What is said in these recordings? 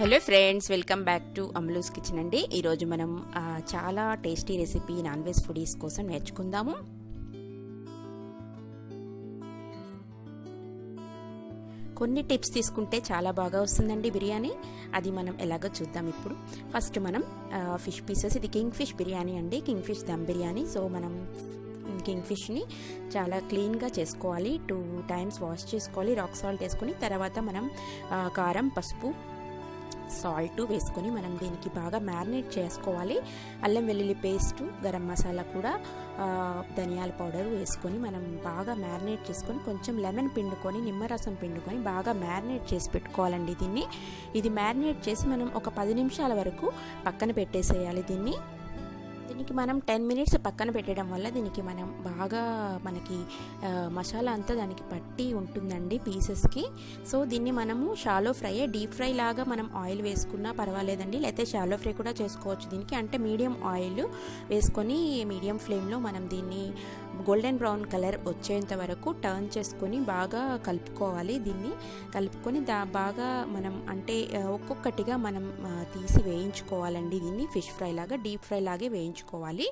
Hello friends, welcome back to Ammulu's kitchen అండి. ఈరోజు మనం చాలా tasty recipe non veg foodies కోసం నేర్చుకుందాము. కొన్ని టిప్స్ తీసుకుంటే చాలా బాగా వస్తుందండి బిర్యానీ. అది మనం ఎలాగో చూద్దాం ఇప్పుడు. ఫస్ట్ మనం ఫిష్ పీసెస్, ఇది కింగ్ ఫిష్ బిర్యానీ అండి, king fish dum biryani. So మనం కింగ్ ఫిష్ని చాలా క్లీన్గా చేసుకోవాలి, 2 times వాష్ చేసుకోవాలి, రాక్ సాల్ట్ వేసుకొని. తర్వాత మనం కారం, పసుపు, సాల్ట్ వేసుకొని మనం దీనికి బాగా మ్యారినేట్ చేసుకోవాలి. అల్లం వెల్లుల్లి పేస్టు, గరం మసాలా కూడా, ధనియాల పౌడర్ వేసుకొని మనం బాగా మ్యారినేట్ చేసుకొని, కొంచెం లెమన్ పిండుకొని, నిమ్మరసం పిండుకొని బాగా మ్యారినేట్ చేసి పెట్టుకోవాలండి దీన్ని. ఇది మ్యారినేట్ చేసి మనం ఒక 10 నిమిషాల వరకు పక్కన పెట్టేసేయాలి దీన్ని. దీనికి మనం 10 minutes పక్కన పెట్టడం వల్ల దీనికి మనం బాగా మనకి మసాలా అంతా దానికి పట్టి ఉంటుందండి పీసెస్కి. సో దీన్ని మనము షాలో ఫ్రై, డీప్ ఫ్రై లాగా మనం ఆయిల్ వేసుకున్నా పర్వాలేదండి, లేకపోతే షాలో ఫ్రై కూడా చేసుకోవచ్చు దీనికి. అంటే మీడియం ఆయిల్ వేసుకొని మీడియం ఫ్లేమ్లో మనం దీన్ని గోల్డెన్ బ్రౌన్ కలర్ వచ్చేంత వరకు టర్న్ చేసుకొని బాగా కలుపుకోవాలి. దీన్ని కలుపుకొని బాగా మనం అంటే ఒక్కొక్కటిగా మనం తీసి వేయించుకోవాలండి దీన్ని. ఫిష్ ఫ్రై లాగా, డీప్ ఫ్రై లాగే వేయించుకోవాలి.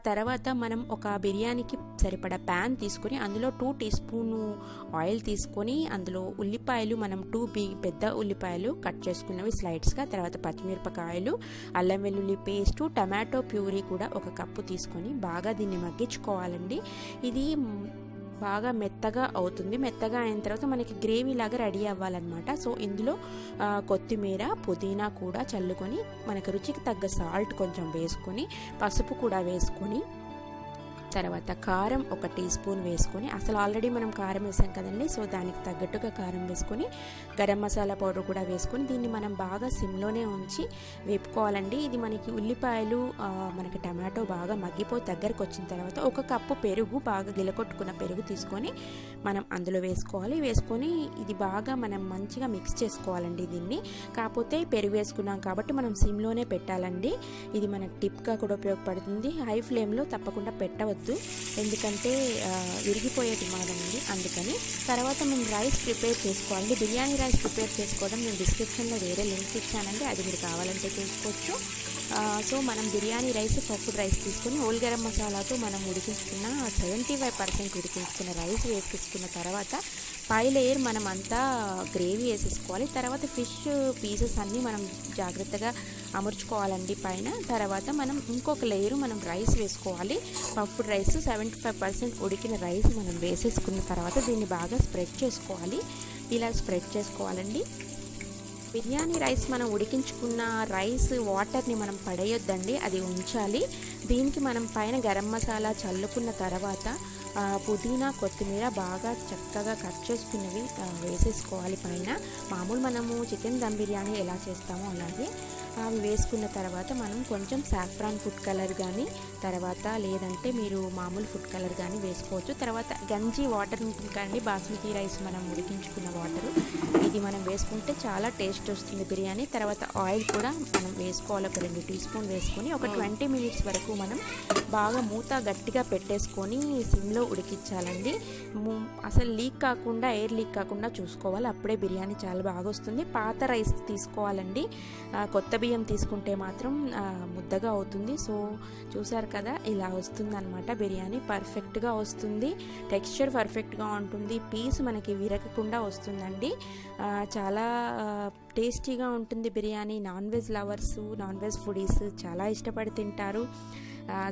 తర్వాత మనం ఒక బిర్యానీకి సరిపడా ప్యాన్ తీసుకొని అందులో 2 teaspoon ఆయిల్ తీసుకొని అందులో ఉల్లిపాయలు, మనం 2 పెద్ద ఉల్లిపాయలు కట్ చేసుకున్నవి స్లైడ్స్గా, తర్వాత పచ్చిమిరపకాయలు, అల్లం వెల్లుల్లి పేస్టు, టమాటో ప్యూరీ కూడా 1 కప్పు తీసుకొని బాగా దీన్ని మగ్గించుకోవాలండి. ఇది బాగా మెత్తగా అవుతుంది. మెత్తగా అయిన తర్వాత మనకి గ్రేవీ లాగా రెడీ అవ్వాలన్నమాట. సో ఇందులో కొత్తిమీర, పుదీనా కూడా చల్లుకొని, మనకు రుచికి తగ్గ సాల్ట్ కొంచెం వేసుకొని, పసుపు కూడా వేసుకొని, తర్వాత కారం 1 teaspoon వేసుకొని, అసలు ఆల్రెడీ మనం కారం వేసాం కదండి, సో దానికి తగ్గట్టుగా కారం వేసుకొని, గరం మసాలా పౌడర్ కూడా వేసుకొని దీన్ని మనం బాగా సిమ్లోనే ఉంచి వేపుకోవాలండి. ఇది మనకి ఉల్లిపాయలు, మనకి టమాటో బాగా మగ్గిపోయి దగ్గరకు వచ్చిన తర్వాత 1 కప్పు పెరుగు, బాగా గిలకొట్టుకున్న పెరుగు తీసుకొని మనం అందులో వేసుకోవాలి. వేసుకొని ఇది బాగా మనం మంచిగా మిక్స్ చేసుకోవాలండి దీన్ని. కాకపోతే పెరుగు వేసుకున్నాం కాబట్టి మనం సిమ్లోనే పెట్టాలండి. ఇది మనకు టిప్గా కూడా ఉపయోగపడుతుంది. హై ఫ్లేమ్లో తప్పకుండా పెట్టవద్దు, ఎందుకంటే విరిగిపోయే ప్రమాదం ఉంది, అందుకని. తర్వాత మేము రైస్ ప్రిపేర్ చేసుకోవాలి. బిర్యానీ రైస్ ప్రిపేర్ చేసుకోవడం నేను డిస్క్రిప్షన్లో వేరే లింక్ ఇచ్చానండి, అది మీరు కావాలంటే చూసుకోవచ్చు. సో మనం బిర్యానీ రైస్, పఫ్డ్ రైస్ తీసుకొని హోల్ గరం మసాలాతో మనం ఉడికించుకున్న 75% ఉడికించుకున్న రైస్ వేసుకున్న తర్వాత పై లేయర్ మనం అంతా గ్రేవీ వేసేసుకోవాలి. తర్వాత ఫిష్ పీసెస్ అన్నీ మనం జాగ్రత్తగా అమర్చుకోవాలండి పైన. తర్వాత మనం ఇంకొక లేయర్ మనం రైస్ వేసుకోవాలి. పఫ్డ్ రైస్ 75% ఉడికిన రైస్ మనం వేసేసుకున్న తర్వాత దీన్ని బాగా స్ప్రెడ్ చేసుకోవాలి. ఇలా స్ప్రెడ్ చేసుకోవాలండి. బిర్యానీ రైస్ మనం ఉడికించుకున్న రైస్ వాటర్ని మనం పడేయొద్దండి, అది ఉంచాలి. దీనికి మనం పైన గరం మసాలా చల్లుకున్న తర్వాత పుదీనా, కొత్తిమీర బాగా చక్కగా కట్ చేసుకున్నవి వేసేసుకోవాలి పైన. మామూలు మనము చికెన్ దమ్ బిర్యానీ ఎలా చేస్తామో అలాగే అవి వేసుకున్న తర్వాత మనం కొంచెం సాఫ్రాన్ ఫుడ్ కలర్ కానీ, తర్వాత లేదంటే మీరు మామూలు ఫుడ్ కలర్ కానీ వేసుకోవచ్చు. తర్వాత గంజి వాటర్ ఉంటుంది కానీ, బాస్మతి రైస్ మనం ఉడికించుకున్న వాటరు, ఇది మనం వేసుకుంటే చాలా టేస్ట్ వస్తుంది బిర్యానీ. తర్వాత ఆయిల్ కూడా మనం వేసుకోవాలి, ఒక 2 teaspoon వేసుకొని ఒక 20 minutes వరకు మనం బాగా మూత గట్టిగా పెట్టేసుకొని సిమ్లో ఉడికించాలండి. అసలు లీక్ కాకుండా, ఎయిర్ లీక్ కాకుండా చూసుకోవాలి, అప్పుడే బిర్యానీ చాలా బాగా వస్తుంది. పాత రైస్ తీసుకోవాలండి, కొత్త బియ్యం తీసుకుంటే మాత్రం ముద్దగా అవుతుంది. సో చూసారు కదా, ఇలా వస్తుంది అనమాట బిర్యానీ. పర్ఫెక్ట్గా వస్తుంది, టెక్స్చర్ పర్ఫెక్ట్గా ఉంటుంది, పీస్ మనకి విరగకుండా వస్తుందండి. చాలా టేస్టీగా ఉంటుంది biryani. Non veg lovers, non veg foodies చాలా ఇష్టపడి తింటారు.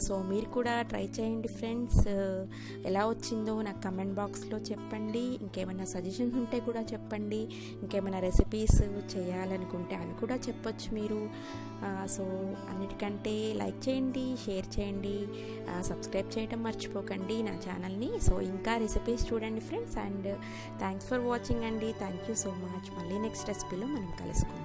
సో మీరు కూడా ట్రై చేయండి ఫ్రెండ్స్. ఎలా వచ్చిందో నాకు కమెంట్ బాక్స్లో చెప్పండి. ఇంకేమైనా సజెషన్స్ ఉంటే కూడా చెప్పండి. ఇంకేమైనా రెసిపీస్ చేయాలనుకుంటే అవి కూడా చెప్పొచ్చు మీరు. సో అన్నిటికంటే లైక్ చేయండి, షేర్ చేయండి, సబ్స్క్రైబ్ చేయడం మర్చిపోకండి నా ఛానల్ని. సో ఇంకా రెసిపీస్ చూడండి friends. And thanks for watching అండి. Thank you so much. మళ్ళీ నెక్స్ట్ రెసిపీలో మనం కలుసుకుందాం.